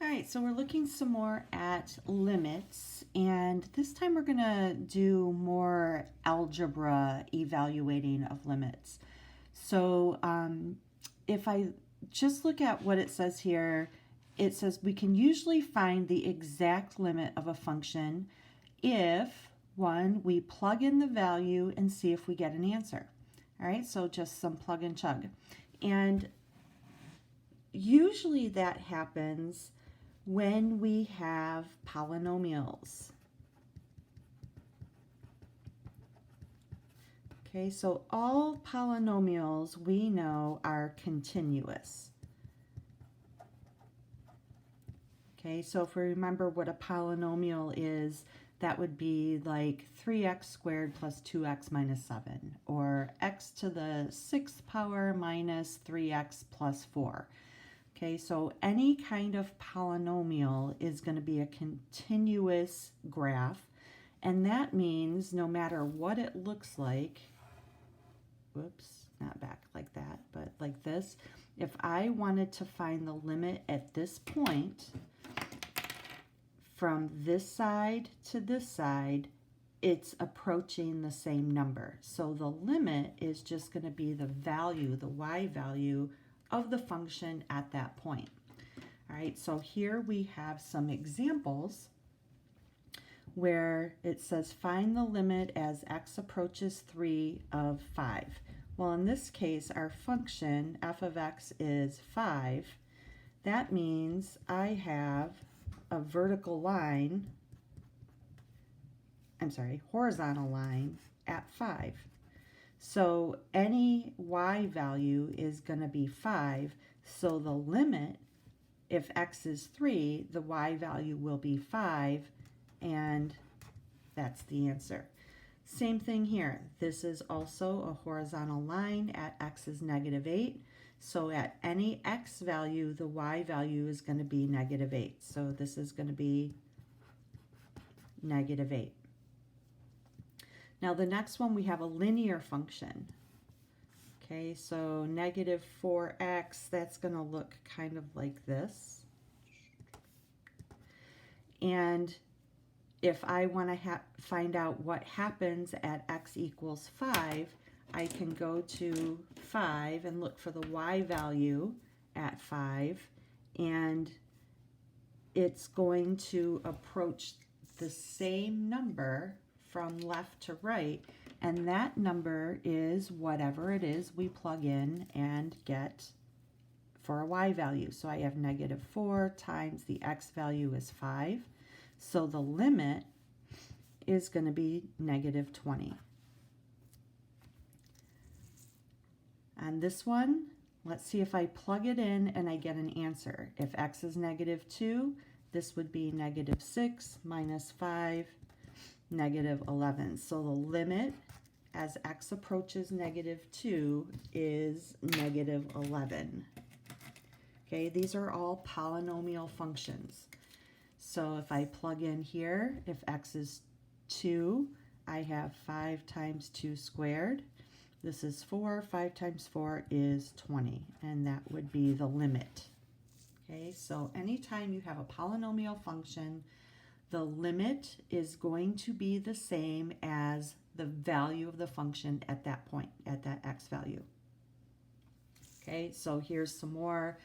All right, so we're looking some more at limits, and this time we're going to do more algebra evaluating of limits. So if I just look at what it says here, it says we can usually find the exact limit of a function if, one, we plug in the value and see if we get an answer. All right, so just some plug and chug. And usually that happens when we have polynomials. Okay, so all polynomials we know are continuous. Okay, so if we remember what a polynomial is, that would be like 3x squared plus 2x minus 7, or x to the 6th power minus 3x plus 4. Okay, so any kind of polynomial is going to be a continuous graph, and that means no matter what it looks like, whoops, not back like that, but like this, if I wanted to find the limit at this point, from this side to this side, it's approaching the same number. So the limit is just going to be the value, the y value of the function at that point. All right, so here we have some examples where it says find the limit as x approaches 3 of 5. Well, in this case, our function f of x is 5. That means I have a vertical line, horizontal line at 5. So any y value is going to be 5. So the limit, if x is 3, the y value will be 5, and that's the answer. Same thing here. This is also a horizontal line at x is negative 8. So at any x value, the y value is going to be negative 8. So this is going to be negative 8. Now the next one, we have a linear function. Okay, so negative 4x, that's going to look kind of like this. And if I want to find out what happens at x equals 5, I can go to 5 and look for the y value at 5, and it's going to approach the same number from left to right, and that number is whatever it is we plug in and get for a y value. So I have negative 4 times the x value is 5. So the limit is going to be negative 20. And this one, let's see if I plug it in and I get an answer. If x is negative 2, this would be negative 6 minus 5, negative 11. So the limit as x approaches negative 2 is negative 11. Okay, these are all polynomial functions. So if I plug in here, if x is 2, I have 5 times 2 squared. This is 4. 5 times 4 is 20, and that would be the limit. Okay, so anytime you have a polynomial function, the limit is going to be the same as the value of the function at that point, at that x value. Okay, so here's some more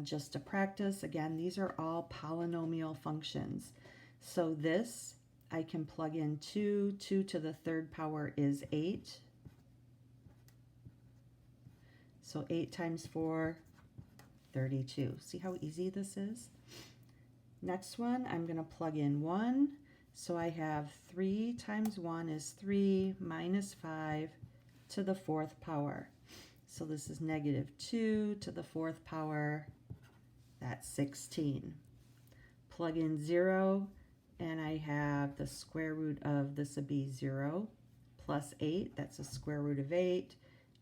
just to practice. Again, these are all polynomial functions. So this, I can plug in 2. 2 to the 3rd power is 8. So 8 times 4, 32. See how easy this is? Next one, I'm going to plug in 1. So I have 3 times 1 is 3 minus 5 to the 4th power. So this is negative 2 to the 4th power. That's 16. Plug in 0, and I have the square root of, this would be 0, plus 8. That's a square root of 8.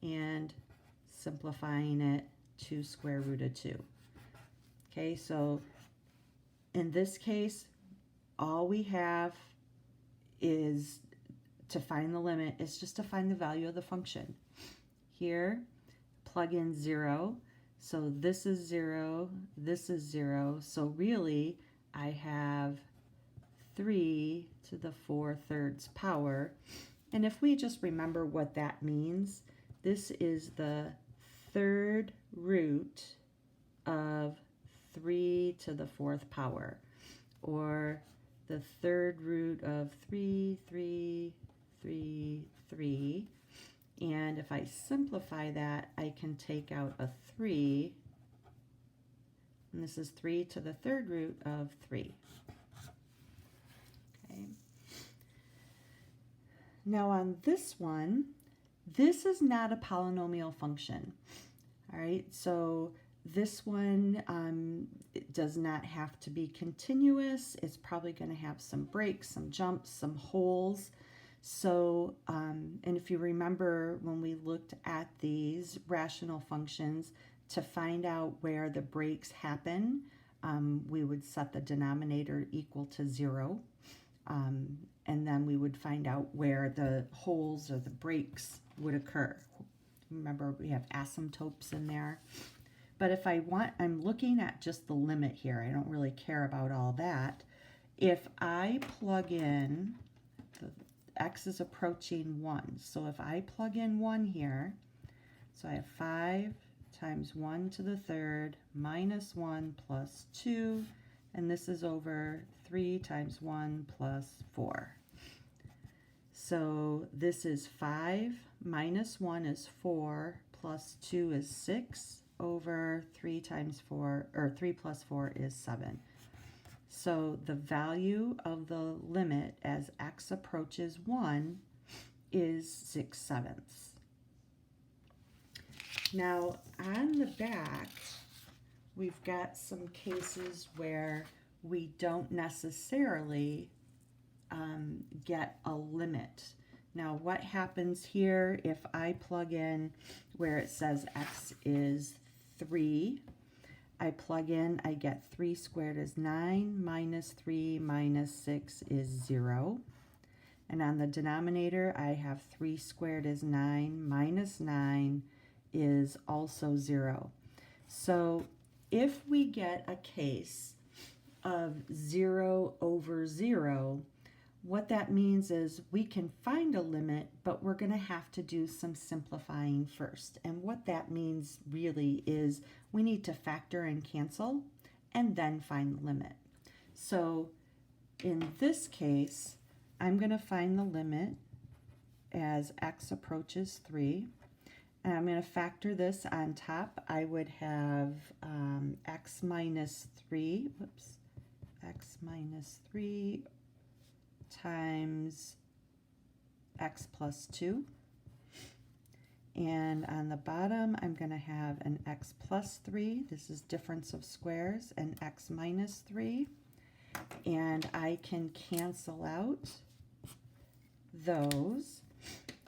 And simplifying it, 2 square root of 2. Okay, so in this case, all we have is to find the limit is just to find the value of the function. Here, plug in 0. So this is 0, this is 0. So really, I have 3 to the 4/3 power. And if we just remember what that means, this is the third root of 3 to the 4th power, or the third root of 3, 3, 3, 3. And if I simplify that, I can take out a 3, and this is 3 to the third root of 3. Okay. Now on this one, this is not a polynomial function. All right, so this one it does not have to be continuous. It's probably going to have some breaks, some jumps, some holes. So, and if you remember when we looked at these rational functions, to find out where the breaks happen, we would set the denominator equal to 0. And then we would find out where the holes or the breaks would occur. Remember, we have asymptotes in there. But if I want, I'm looking at just the limit here. I don't really care about all that. If I plug in, the x is approaching 1. So if I plug in 1 here, so I have 5 times 1 to the third minus 1 plus 2, and this is over 3 times 1 plus 4. So this is 5 minus 1 is 4 plus 2 is 6 over 3 times 4, or 3 plus 4 is 7. So the value of the limit as x approaches 1 is 6/7. Now on the back, we've got some cases where we don't necessarily get a limit. Now what happens here if I plug in where it says x is 3, I plug in, I get 3 squared is 9, minus 3 minus 6 is 0. And on the denominator, I have 3 squared is 9, minus 9 is also 0. So if we get a case of 0 over 0, what that means is we can find a limit, but we're going to have to do some simplifying first. And what that means really is we need to factor and cancel and then find the limit. So in this case, I'm going to find the limit as x approaches 3. And I'm going to factor this on top. I would have x minus 3, x minus 3 times x plus 2. And on the bottom, I'm going to have an x plus 3. This is difference of squares, and x minus 3. And I can cancel out those.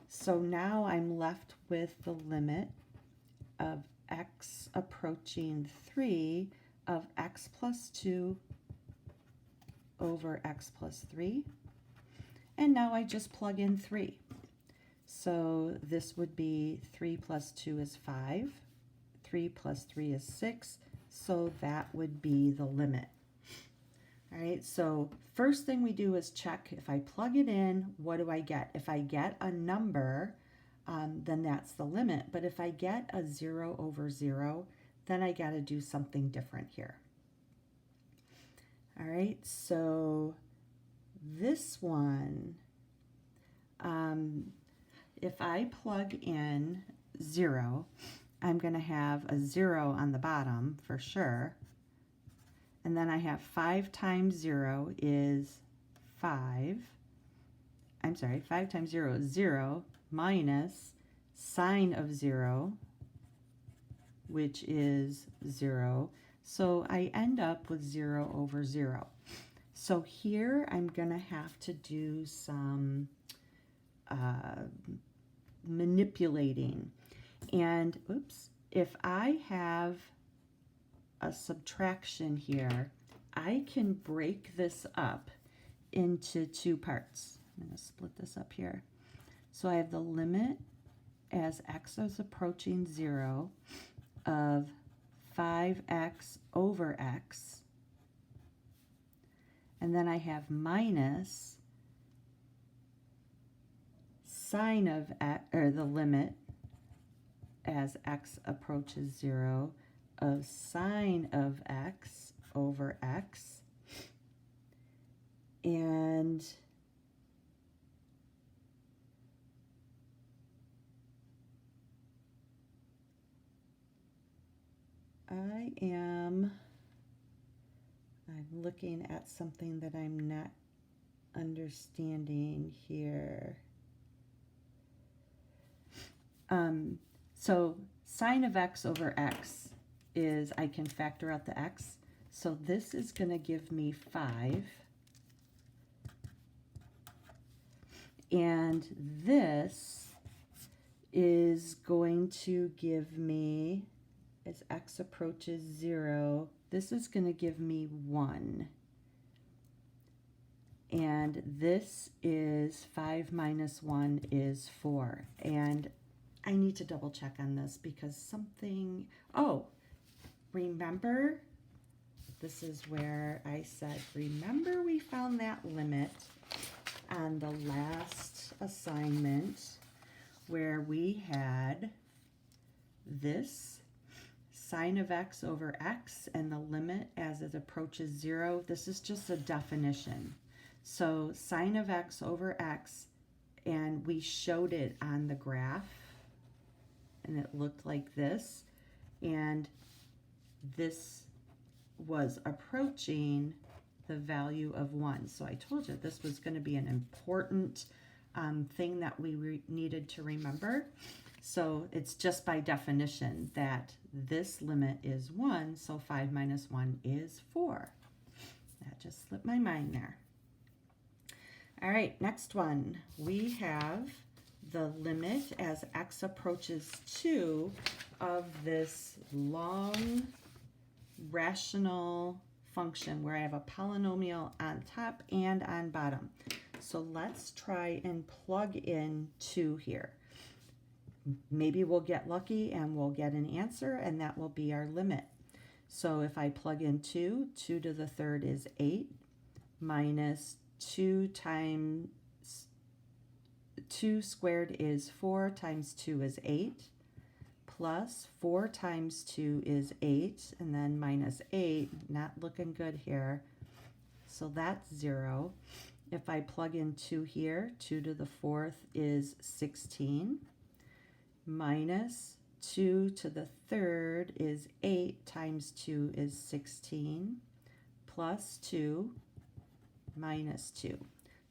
So now I'm left with the limit of x approaching 3 of x plus 2 over x plus 3. And now I just plug in 3. So this would be 3 plus 2 is 5. 3 plus 3 is 6. So that would be the limit. All right, so first thing we do is check if I plug it in, what do I get? If I get a number, then that's the limit. But if I get a 0 over 0, then I got to do something different here. All right, so this one, if I plug in 0, I'm going to have a 0 on the bottom for sure. And then I have 5 times 0 is 5. I'm sorry, 5 times 0 is 0 minus sine of 0, which is 0. So I end up with 0 over 0. So here I'm going to have to do some manipulating. And, oops, if I have a subtraction here, I can break this up into 2 parts. I'm going to split this up here. So I have the limit as x is approaching 0 of 5x over x. And then I have minus sine of x, or the limit as x approaches 0 of sine of x over x. And I'm looking at something that I'm not understanding here. So sine of x over x is, I can factor out the x. So this is going to give me 5. And this is going to give me, as x approaches 0, this is going to give me 1. And this is 5 minus 1 is 4. And I need to double check on this because something, oh, remember, this is where I said, remember we found that limit on the last assignment where we had this sine of x over x and the limit as it approaches 0. This is just a definition. So sine of x over x, and we showed it on the graph, and it looked like this, and this was approaching the value of 1. So I told you this was going to be an important thing that we needed to remember. So it's just by definition that this limit is 1, so 5 minus 1 is 4. That just slipped my mind there. All right, next one. We have the limit as x approaches 2 of this long rational function where I have a polynomial on top and on bottom. So let's try and plug in 2 here. Maybe we'll get lucky and we'll get an answer, and that will be our limit. So if I plug in 2, 2 to the third is 8, minus 2 times 2 squared is 4, times 2 is 8, plus 4 times 2 is 8, and then minus 8, not looking good here. So that's 0. If I plug in 2 here, 2 to the fourth is 16, minus 2 to the third is 8, times 2 is 16, plus 2, minus 2.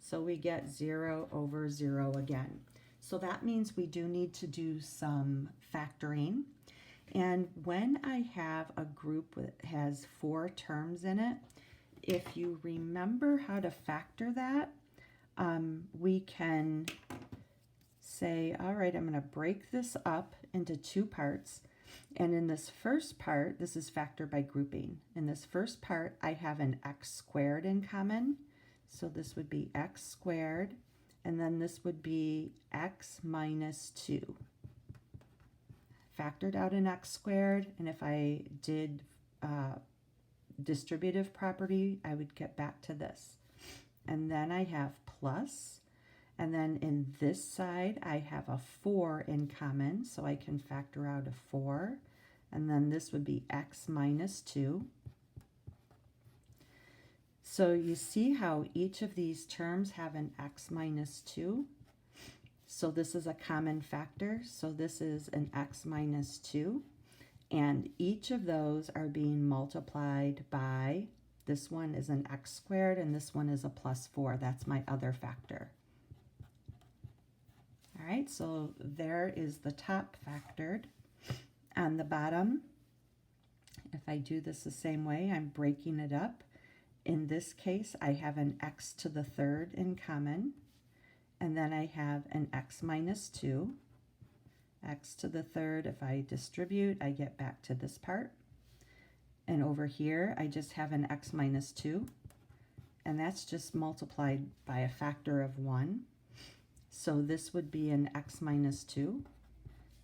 So we get 0 over 0 again. So that means we do need to do some factoring. And when I have a group that has 4 terms in it, if you remember how to factor that, we can say, all right, I'm going to break this up into 2 parts. And in this first part, this is factor by grouping. In this first part, I have an x squared in common. So this would be x squared, and then this would be x minus 2. Factored out an x squared, and if I did distributive property, I would get back to this. And then I have plus, and then in this side, I have a 4 in common, so I can factor out a 4, and then this would be x minus 2. So you see how each of these terms have an x minus 2. So this is a common factor. So this is an x minus 2. And each of those are being multiplied by, this one is an x squared and this one is a plus 4. That's my other factor. All right, so there is the top factored. On the bottom, if I do this the same way, I'm breaking it up. In this case, I have an x to the third in common, and then I have an x minus 2. X to the third, if I distribute, I get back to this part. And over here, I just have an x minus 2, and that's just multiplied by a factor of 1. So this would be an x minus 2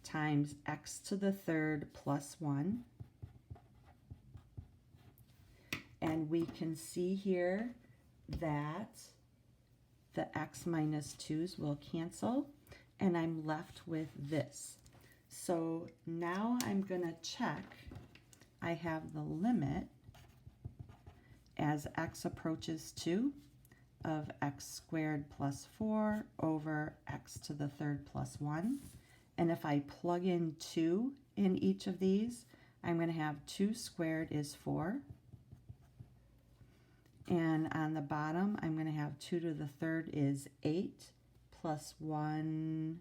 times x to the third plus 1. And we can see here that the x minus 2's will cancel, and I'm left with this. So now I'm going to check. I have the limit as x approaches 2 of x squared plus 4 over x to the third plus 1. And if I plug in 2 in each of these, I'm going to have 2 squared is 4. And on the bottom, I'm going to have 2 to the third is 8, plus 1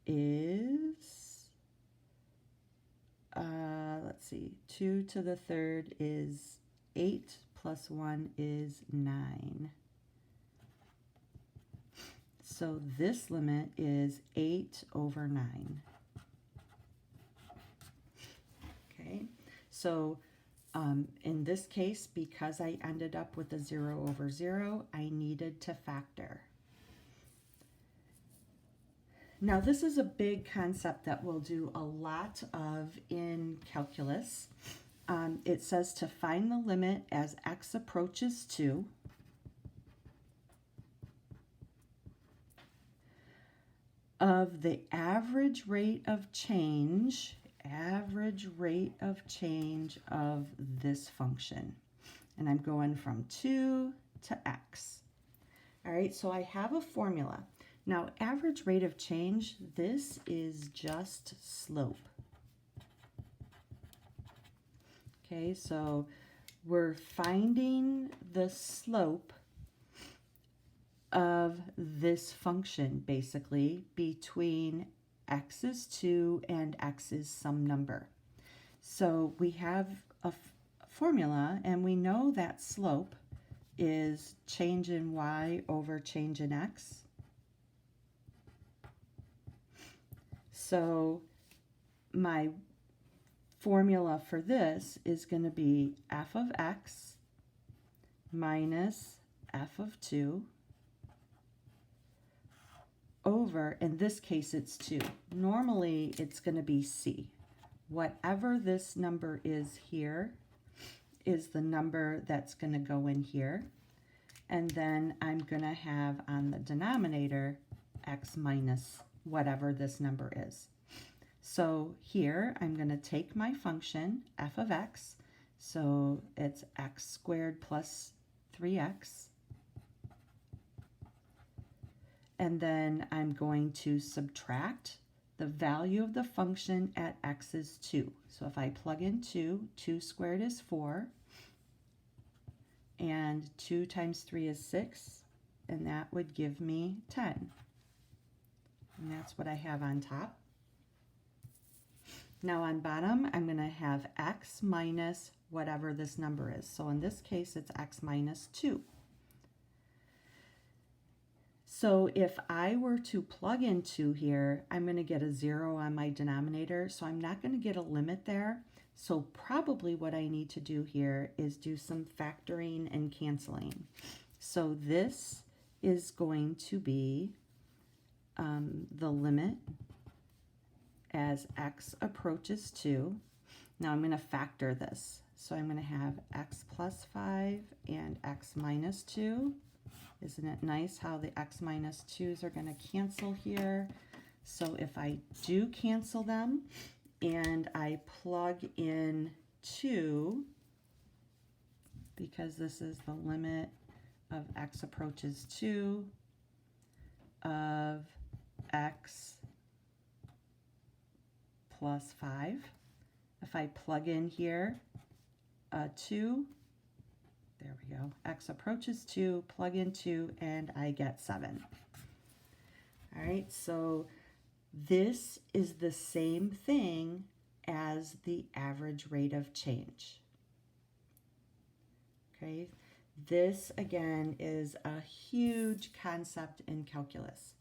is, let's see, 2 to the third is 8, plus 1 is 9. So this limit is 8 over 9. Okay, so in this case, because I ended up with a 0 over 0, I needed to factor. Now this is a big concept that we'll do a lot of in calculus. It says to find the limit as x approaches 2 of the average rate of change of this function. And I'm going from 2 to x. All right, so I have a formula. Now, average rate of change, this is just slope. Okay, so we're finding the slope of this function, basically, between x is 2 and x is some number. So we have a formula, and we know that slope is change in y over change in x. So my formula for this is going to be f of x minus f of 2 over, in this case it's 2. Normally it's going to be c. Whatever this number is here is the number that's going to go in here. And then I'm going to have on the denominator x minus whatever this number is. So here I'm going to take my function f of x, so it's x squared plus 3x, and then I'm going to subtract the value of the function at x is 2. So if I plug in 2, 2 squared is 4, and 2 times 3 is 6, and that would give me 10. And that's what I have on top. Now on bottom, I'm going to have x minus whatever this number is. So in this case, it's x minus 2. So if I were to plug in 2 here, I'm going to get a 0 on my denominator, so I'm not going to get a limit there. So probably what I need to do here is do some factoring and canceling. So this is going to be the limit as x approaches 2. Now I'm going to factor this. So I'm going to have x plus 5 and x minus 2. Isn't it nice how the x minus 2's are going to cancel here? So if I do cancel them and I plug in 2, because this is the limit of x approaches 2 of x plus 5. If I plug in here 2, there we go, x approaches 2, plug in 2, and I get 7. All right, so this is the same thing as the average rate of change. Okay, this again is a huge concept in calculus.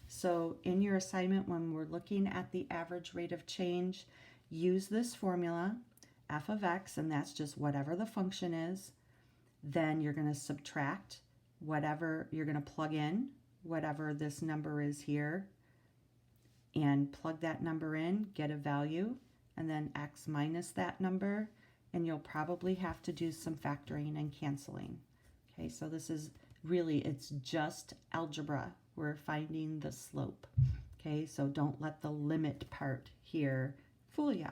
So in your assignment, when we're looking at the average rate of change, use this formula, f of x, and that's just whatever the function is. Then you're going to subtract whatever, you're going to plug in whatever this number is here, and plug that number in, get a value, and then x minus that number, and you'll probably have to do some factoring and canceling. Okay, so this is really, it's just algebra. We're finding the slope. Okay, so don't let the limit part here fool ya.